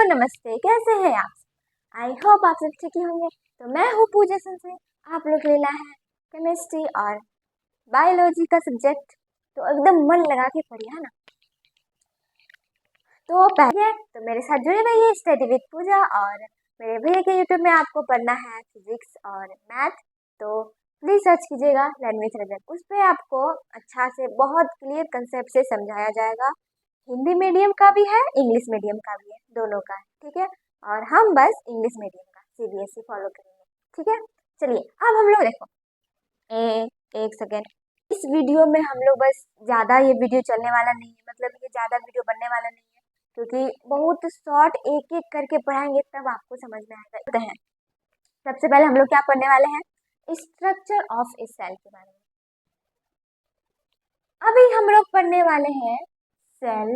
नमस्ते, कैसे हैं आप? आई होप आप सब ठीक ही होंगे। तो मैं हूँ पूजा संसे। आप लोग लेना है केमिस्ट्री और बायोलॉजी का सब्जेक्ट, तो एकदम मन लगा के पढ़िए, है ना। तो पहले तो मेरे साथ जुड़े रहिए स्टडी विद पूजा, और मेरे भैया के यूट्यूब में आपको पढ़ना है फिजिक्स और मैथ, तो प्लीज सर्च कीजिएगा लर्न विथ रजत। उस पर आपको अच्छा से बहुत क्लियर कंसेप्ट से समझाया जाएगा। हिंदी मीडियम का भी है, इंग्लिश मीडियम का भी है, दोनों का है, ठीक है। और हम बस इंग्लिश मीडियम का सीबीएसई फॉलो करेंगे, ठीक है। चलिए अब हम लोग देखो, एक सेकेंड। इस वीडियो में हम लोग बस ज़्यादा ये वीडियो चलने वाला नहीं है, मतलब ये ज़्यादा वीडियो बनने वाला नहीं है, क्योंकि बहुत शॉर्ट एक एक करके पढ़ाएंगे तब आपको समझ में आएगा। है सबसे पहले हम लोग क्या पढ़ने वाले हैं, स्ट्रक्चर ऑफ ए सेल के बारे में। अभी हम लोग पढ़ने वाले हैं सेल।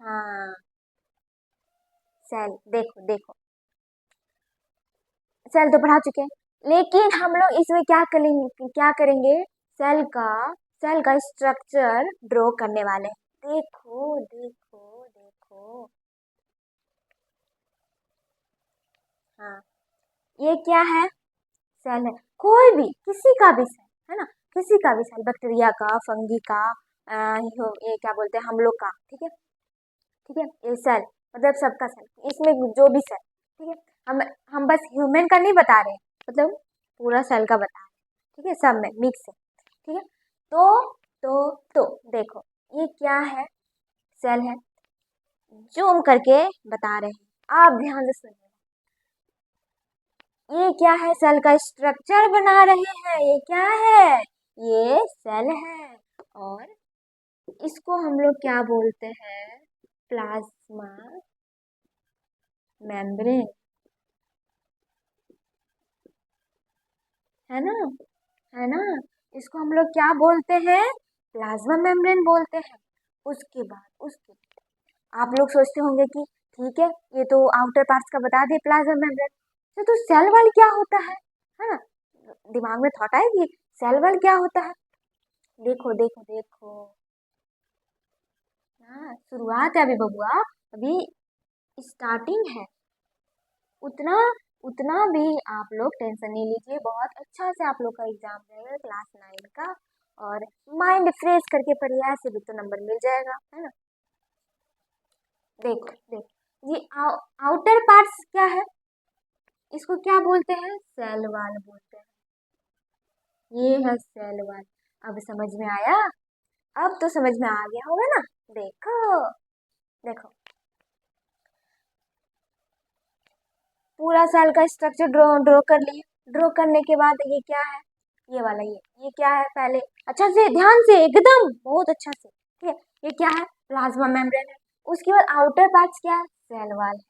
हाँ, सेल देखो देखो, सेल तो पढ़ा चुके हैं, लेकिन हम लोग इसमें क्या करेंगे, सेल का स्ट्रक्चर ड्रॉ करने वाले हैं। देखो देखो देखो, हाँ, ये क्या है, सेल है। कोई भी, किसी का भी सेल, है ना, किसी का भी सेल, बैक्टीरिया का, फंगी का, ये क्या बोलते हैं, हम लोग का, ठीक है, ठीक है। ये सेल मतलब सबका सेल, इसमें जो भी सेल, ठीक है। हम बस ह्यूमन का नहीं बता रहे हैं, मतलब पूरा सेल का बता रहे हैं, ठीक है, सब में मिक्स है, ठीक है। तो देखो, ये क्या है, सेल है। जूम करके बता रहे हैं, आप ध्यान से सुनिए। ये क्या है, सेल का स्ट्रक्चर बना रहे हैं। ये क्या है, ये सेल है, और इसको हम लोग क्या बोलते हैं, प्लाज्मा मेम्ब्रेन, है ना, है ना। इसको हम लोग क्या बोलते हैं, प्लाज्मा मेम्ब्रेन बोलते हैं। उसके बाद आप लोग सोचते होंगे कि ठीक है, ये तो आउटर पार्ट्स का बता दिए प्लाज्मा मेम्ब्रेन, तो सेल वॉल क्या होता है ना। दिमाग में थॉट आएगी सेल वॉल क्या होता है। देखो देखो देखो, हाँ शुरुआत है अभी बबुआ, अभी स्टार्टिंग है। उतना उतना भी आप लोग टेंशन नहीं लीजिए, बहुत अच्छा से आप लोग का एग्जाम रहेगा क्लास 9 का, और माइंड फ्रेश करके पढ़िए, ऐसे भी तो नंबर मिल जाएगा, है ना। देखो देखो, ये आउटर पार्ट्स क्या है, इसको क्या बोलते हैं, सेल वॉल बोलते हैं। ये है सेल वॉल। अब समझ में आया, अब तो समझ में आ गया होगा ना। देखो देखो, पूरा सेल का स्ट्रक्चर ड्रॉ ड्रॉ कर लिए। ड्रॉ करने के बाद ये क्या है, ये वाला, ये क्या है, पहले अच्छा से ध्यान से, एकदम बहुत अच्छा से, ठीक है। ये क्या है, प्लाज्मा मेम्ब्रेन है। उसके बाद आउटर पार्ट्स क्या है, सेल वॉल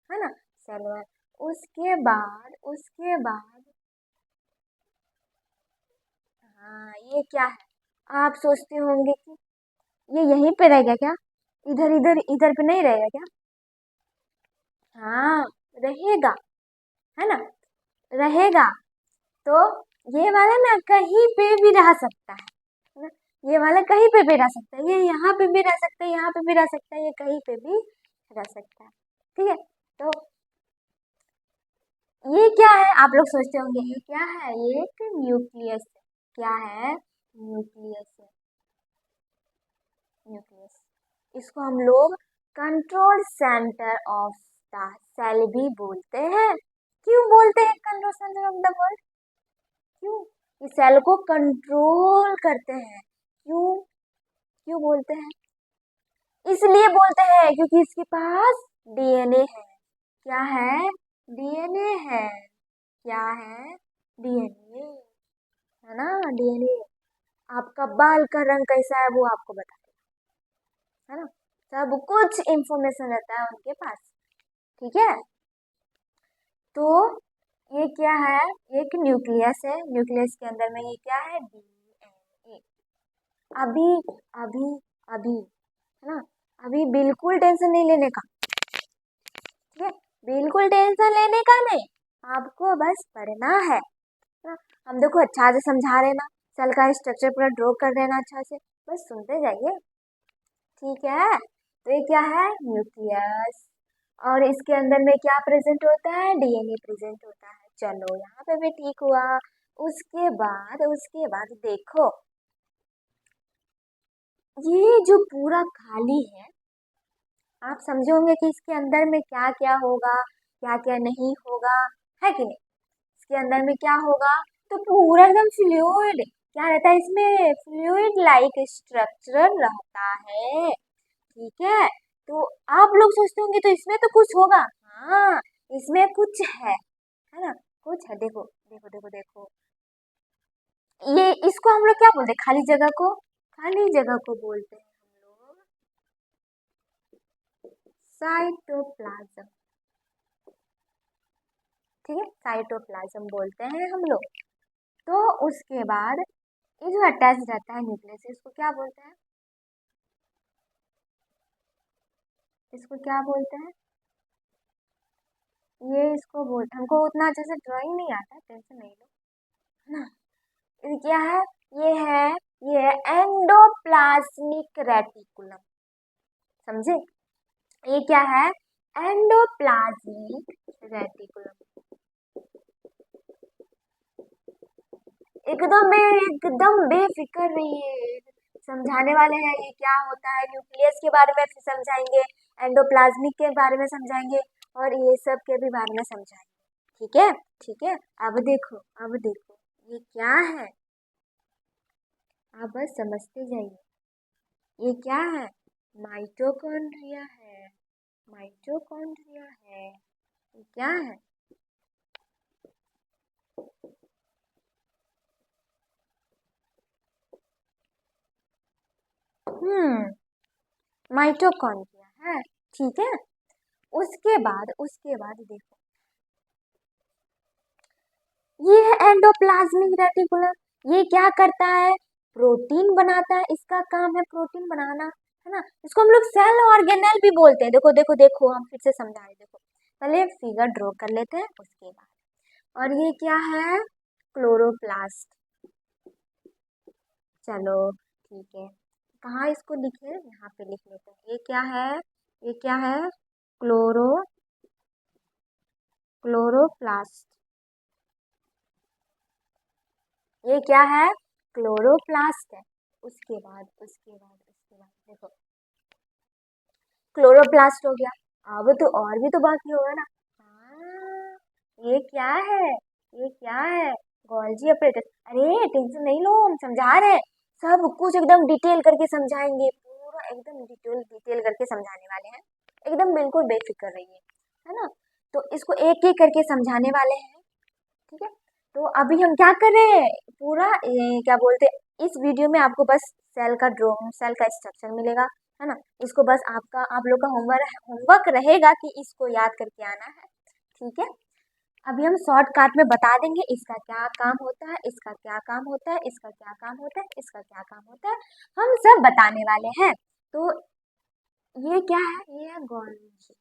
है ना, सेल वॉल। उसके बाद हाँ, ये क्या है, आप सोचते होंगे कि ये यहीं पे रहेगा क्या, इधर इधर इधर पे नहीं रहेगा क्या। हाँ, रहेगा, है ना, रहेगा। तो ये वाला ना कहीं पे भी रह सकता है ना, ये वाला कहीं पे भी रह सकता है, ये यहाँ पे भी रह सकता है, यहाँ पे भी रह सकता है, ये कहीं पे भी रह सकता है, ठीक है। तो ये क्या है, आप लोग सोचते होंगे ये क्या है, ये एक न्यूक्लियस है। क्या है, न्यूक्लियस है, न्यूक्लियस। इसको हम लोग control centre of the cell भी बोलते हैं। क्यों बोलते हैं control centre of the world, क्यों, ये सेल को कंट्रोल करते हैं, क्यों, क्यों बोलते हैं, इसलिए बोलते हैं क्योंकि इसके पास डीएनए है। क्या है, डीएनए है, क्या है, डीएनए, है ना, डीएनए। आपका बाल का रंग कैसा है वो आपको बता देगा, है ना, सब कुछ इंफॉर्मेशन रहता है उनके पास, ठीक है। तो ये क्या है, एक न्यूक्लियस है, न्यूक्लियस के अंदर में ये क्या है, डीएनए। अभी अभी अभी, है ना, अभी बिल्कुल टेंशन नहीं लेने का, ठीक है, बिल्कुल टेंशन लेने का नहीं, आपको बस पढ़ना है ना। हम देखो अच्छा से समझा रहे ना, सेल का स्ट्रक्चर पूरा ड्रॉ कर देना अच्छा से, बस सुनते जाइए, ठीक है। तो ये क्या है, न्यूक्लियस। और इसके अंदर में क्या प्रेजेंट होता है, डीएनए प्रेजेंट होता है। चलो यहाँ पे भी ठीक हुआ। उसके बाद देखो, ये जो पूरा खाली है, आप समझे होंगे कि इसके अंदर में क्या क्या होगा, क्या क्या नहीं होगा, है कि नहीं। इसके अंदर में क्या होगा, तो पूरा एकदम फ्लूइड क्या रहता है, इसमें फ्लूइड लाइक स्ट्रक्चर रहता है। ठीक है, तो आप लोग सोचते होंगे तो इसमें तो कुछ होगा। हाँ, इसमें कुछ है ना, कुछ है। देखो देखो देखो देखो, ये इसको हम लोग क्या बोलते हैं, खाली जगह को, खाली जगह को बोलते हैं हम लोग साइटोप्लाज्म। ठीक है, साइटोप्लाज्म बोलते हैं हम लोग। तो उसके बाद ये जो अटैच रहता है न्यूक्लियस से, इसको क्या बोलते हैं, इसको क्या बोलते हैं, ये इसको बोलते हैं, हमको उतना अच्छे से ड्राइंग नहीं आता, टेंशन नहीं लो, है ना। ये क्या है, ये है ये है एंडोप्लाज्मिक रेटिकुलम। समझे, ये क्या है, एंडोप्लाज्मिक रेटिकुलम। एकदम बेफिक्र रहिए, समझाने वाले हैं ये क्या होता है, न्यूक्लियस के बारे में फिर समझाएंगे, एंडोप्लाज्मिक के बारे में समझाएंगे, और ये सब के भी बारे में समझाएंगे। ठीक है, ठीक है। अब देखो ये क्या है, आप बस समझते जाइए। ये क्या है, माइटोकॉन्ड्रिया है, माइटोकॉन्ड्रिया है। ये क्या है, माइटोकॉन्ड्रिया है। ठीक है, उसके बाद देखो, ये है एंडोप्लाज्मिक रेटिकुलम। ये क्या करता है, प्रोटीन बनाता है, इसका काम है प्रोटीन बनाना, है ना। इसको हम लोग सेल ऑर्गेनेल भी बोलते हैं। देखो देखो देखो, हम फिर से समझा रहे, देखो पहले फिगर ड्रॉ कर लेते हैं उसके बाद। और ये क्या है, क्लोरोप्लास्ट। चलो ठीक है, कहाँ इसको लिखे, यहाँ पे लिख लेते हैं। ये क्या है, ये क्या है, क्लोरो क्लोरोप्लास्ट। ये क्या है, क्लोरोप्लास्ट है। उसके बाद देखो, क्लोरोप्लास्ट हो गया। अब तो और भी तो बाकी होगा ना। हाँ, ये क्या है, ये क्या है, गोल्जी ऑपरेटर। अरे टेंशन नहीं लो, हम समझा रहे हैं, सब कुछ एकदम डिटेल करके समझाएंगे, पूरा एकदम डिटेल डिटेल करके समझाने वाले हैं। एकदम बिल्कुल बेफिक्र रहिए, है ना। तो इसको एक एक करके समझाने वाले हैं। ठीक है, तो अभी हम क्या कर रहे हैं, पूरा क्या बोलते हैं, इस वीडियो में आपको बस सेल का ड्राइंग, सेल का स्ट्रक्चर मिलेगा, है ना। इसको बस आप लोग का होमवर्क रहेगा कि इसको याद करके आना है। ठीक है, अभी हम शॉर्टकट में बता देंगे इसका क्या काम होता है, इसका क्या काम होता है, इसका क्या काम होता है, इसका क्या काम होता है, हम सब बताने वाले हैं। तो ये क्या है, ये है गोल्गी।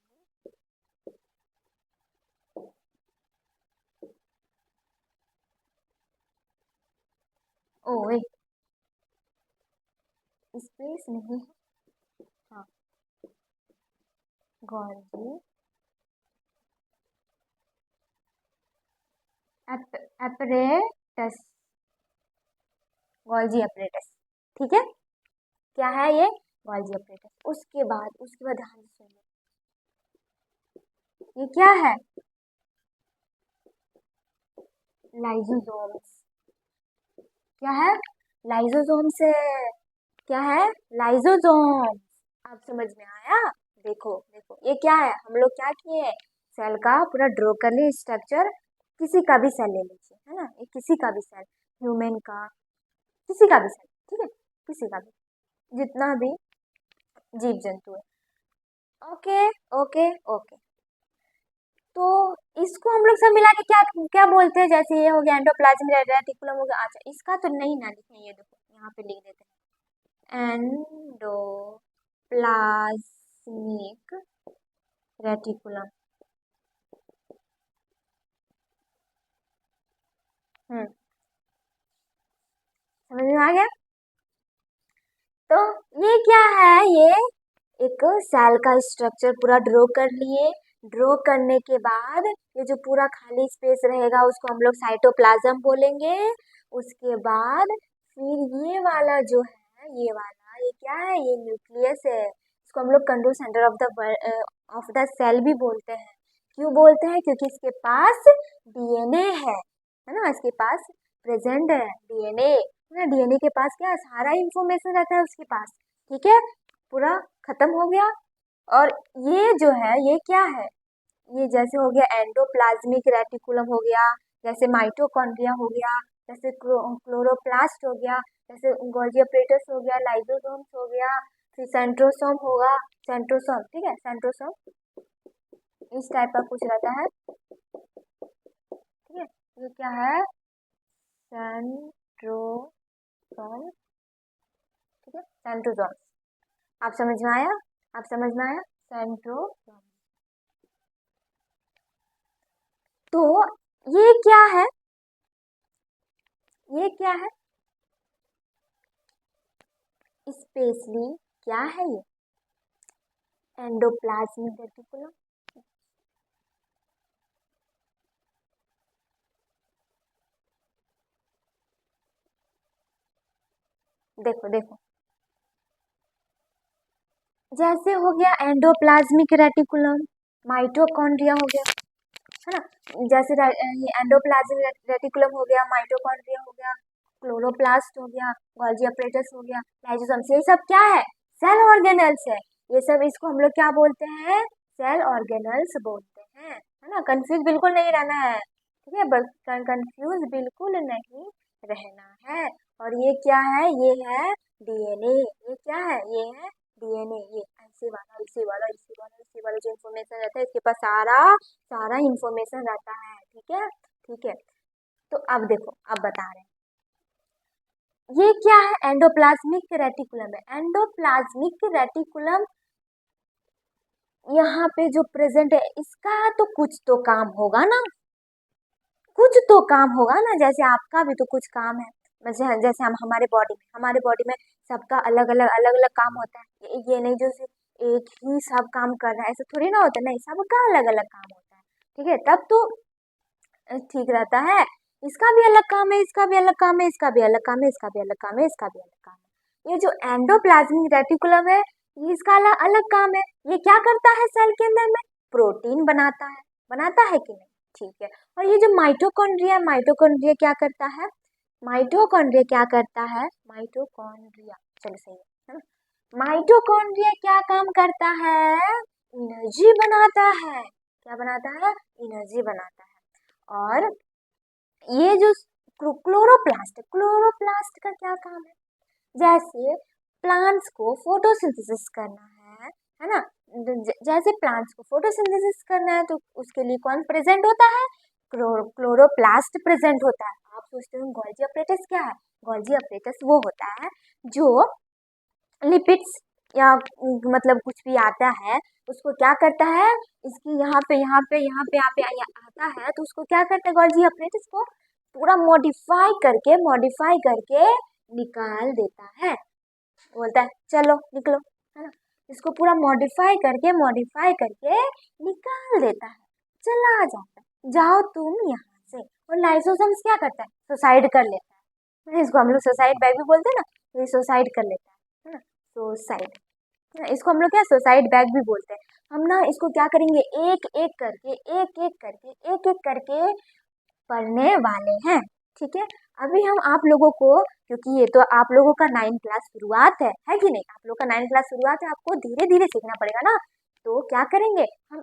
ओए, स्पेस नहीं है, हाँ, गोल्गी एपरेटस, गोल्जी एपरेटस। ठीक है, क्या है ये, गोल्जी एपरेटस। उसके बाद ध्यान से सुनिए, ये क्या है, लाइजोसोम्स। क्या है, लाइजोसोम से, क्या है, लाइजोसोम। आप समझ में आया। देखो देखो, ये क्या है, हम लोग क्या किए, सेल का पूरा ड्रॉ कर लिए स्ट्रक्चर। किसी का भी सेल ले लीजिए, है ना, ये किसी का भी सेल, ह्यूमन का, किसी का भी सेल, ठीक है, किसी का भी, जितना भी जीव जंतु है। ओके ओके ओके, तो इसको हम लोग सब मिला के क्या क्या बोलते हैं, जैसे ये हो गया एंडोप्लाज्मिक रेटिकुलम हो गया। अच्छा, इसका तो नहीं ना लिखे, ये देखो यहाँ पे लिख देते हैं, एंडोप्लाज्मिक रेटिकुलम। हम्म, समझ में आ गया। तो ये क्या है, एक सेल का स्ट्रक्चर पूरा ड्रॉ कर लिए। ड्रॉ करने के बाद ये जो पूरा खाली स्पेस रहेगा उसको हम लोग साइटोप्लाज्म बोलेंगे। उसके बाद फिर ये वाला जो है, ये क्या है, ये न्यूक्लियस है। इसको हम लोग control centre of the cell भी बोलते हैं। क्यों बोलते हैं? क्योंकि इसके पास डीएनए है ना, इसके पास प्रेजेंट है डीएनए ना। डीएनए के पास क्या है, सारा इंफॉर्मेशन रहता है उसके पास। ठीक है, पूरा खत्म हो गया। और ये जो है, ये क्या है, ये जैसे हो गया एंडोप्लाज्मिक रेटिकुलम हो गया, जैसे माइटोकॉन्ड्रिया हो गया, जैसे क्लोरोप्लास्ट हो गया, जैसे गोल्गी अपरेटस हो गया, लाइसोसोम्स हो गया, फिर सेंट्रोसोम होगा। सेंट्रोसोम, ठीक है, सेंट्रोसोम इस टाइप का कुछ रहता है। ठीक है, ये क्या है, सेंट्रोसोम। ठीक है, सेंट्रोसोम। आप समझ में आया? आप समझ में आया? सेंट्रोसोम। तो ये क्या है, ये क्या है, स्पेशली क्या है ये? Endoplasmic reticulum. देखो देखो, जैसे हो गया एंडोप्लाज्मिक रेटिकुलम, माइटोकॉन्ड्रिया हो गया, है ना। जैसे ये एंडोप्लाज्मिक रेटिकुलम हो गया, माइटोकॉन्ड्रिया हो गया, क्लोरोप्लास्ट हो गया, गोल्गी अपरेटस हो गया, लाइसोसोम्स, ये सब क्या है, सेल ऑर्गेनल्स है। ये सब इसको हम लोग क्या बोलते हैं, सेल ऑर्गेनल्स बोलते हैं, है ना। कंफ्यूज बिल्कुल नहीं रहना है, ठीक है, बस कंफ्यूज बिल्कुल नहीं रहना है। और ये क्या है, ये है डीएनए। ये क्या है, ये है डीएनए। ये ऐसे वाला, इसी वाला, इसी वाला, इसी वाला जो इन्फॉर्मेशन रहता है, इसके पास सारा सारा इंफॉर्मेशन रहता है। ठीक है, ठीक है। तो अब देखो, अब बता रहे हैं, ये क्या है, एंडोप्लाज्मिक रेटिकुलम है। एंडोप्लाज्मिक रेटिकुलम यहाँ पे जो प्रेजेंट है, इसका तो कुछ तो काम होगा ना, कुछ तो काम होगा ना। जैसे आपका भी तो कुछ काम है, जैसे जैसे हम हमारे बॉडी में सबका अलग अलग काम होता है। ये नहीं जो सिर्फ एक ही सब काम कर रहा है, ऐसा थोड़ी ना होता है, नहीं, सबका अलग अलग काम होता है। ठीक है, तब तो ठीक रहता है। इसका भी अलग काम है, इसका भी अलग काम है, इसका भी अलग काम है, इसका भी अलग काम है, इसका भी अलग काम है। ये जो एंडोप्लाज्मिक रेटिकुलम है, ये इसका अलग अलग काम है। ये क्या करता है सेल के अंदर में, प्रोटीन बनाता है, बनाता है कि नहीं? ठीक है। और ये जो माइटोकॉन्ड्रिया, माइटोकॉन्ड्रिया क्या करता है, माइटोकॉन्ड्रिया क्या करता है, माइटोकॉन्ड्रिया, चलो सही है ना। माइटोकॉन्ड्रिया क्या काम करता है, एनर्जी बनाता है। क्या बनाता है, एनर्जी बनाता है। और ये जो क्लोरोप्लास्ट, क्लोरोप्लास्ट का क्या काम है, जैसे प्लांट्स को फोटोसिंथेसिस करना है ना। जैसे प्लांट्स को फोटोसिंथेसिस करना है, तो उसके लिए कौन प्रेजेंट होता है, क्लोरोप्लास्ट प्रेजेंट होता है। आप सोचते हो गोल्गी अपरेटस क्या है, गोल्गी अपरेटस वो होता है जो लिपिड्स या मतलब कुछ भी आता है, उसको क्या करता है, इसकी यहाँ पे यहाँ पे यहाँ पे यहाँ पे आता है, तो उसको क्या करता है, गोल्गी अपरेटस को पूरा मॉडिफाई करके निकाल देता है। बोलता है चलो निकलो, है ना। इसको पूरा मॉडिफाई करके निकाल देता है, चला जाता है, जाओ तुम यहाँ से। और लाइसोसोम्स क्या करता है, सुसाइड कर लेता है। इसको हम लोग सुसाइड बैग भी बोलते हैं ना, तो ये सुसाइड कर लेता है ना, सुसाइड। इसको हम लोग क्या, सुसाइड बैग भी बोलते हैं। हम ना इसको क्या करेंगे, एक एक करके पढ़ने वाले हैं। ठीक है, अभी हम आप लोगों को, क्योंकि ये तो आप लोगों का 9 क्लास शुरुआत है कि नहीं, आप लोग का 9 क्लास शुरुआत है, आपको धीरे धीरे सीखना पड़ेगा ना। तो क्या करेंगे हम,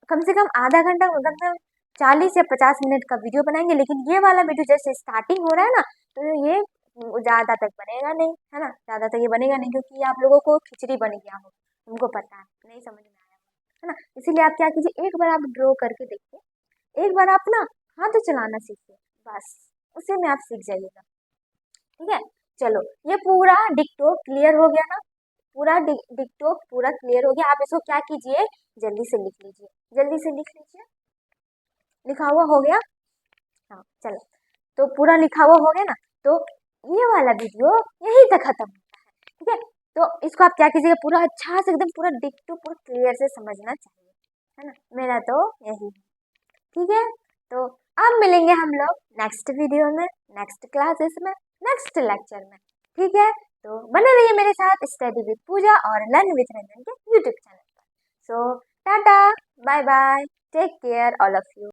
कम से कम आधा घंटा, मतलब 40 या 50 मिनट का वीडियो बनाएंगे। लेकिन ये वाला वीडियो जैसे स्टार्टिंग हो रहा है ना, तो ये ज़्यादा तक बनेगा नहीं, है ना, ज़्यादा तक ये बनेगा नहीं, क्योंकि ये आप लोगों को खिचड़ी बन गया हो, हमको पता है नहीं समझ में आया, है ना। इसीलिए आप क्या कीजिए, एक बार आप ड्रॉ करके देखिए, एक बार आप ना हाथ चलाना सीखिए, बस उसी में आप सीख जाइएगा। ठीक है, चलो, ये पूरा डिक्टो क्लियर हो गया ना, पूरा डिक्टो पूरा क्लियर हो गया। आप इसको क्या कीजिए, जल्दी से लिख लीजिए, जल्दी से लिख लीजिए। लिखा हुआ हो गया, हाँ चलो, तो पूरा लिखा हुआ हो गया ना। तो ये वाला वीडियो यहीं तक खत्म होता है। ठीक है, तो इसको आप क्या कीजिएगा, पूरा अच्छा से एकदम पूरा डिक्टो पूरा क्लियर से समझना चाहिए, है ना। मेरा तो यही है, ठीक है। तो अब मिलेंगे हम लोग नेक्स्ट वीडियो में, नेक्स्ट क्लासेस में, नेक्स्ट लेक्चर में, ठीक है। तो बने रहिए मेरे साथ स्टडी विद पूजा और लर्न विद रंजन के यूट्यूब चैनल पर। So tata, bye bye, take care all of you.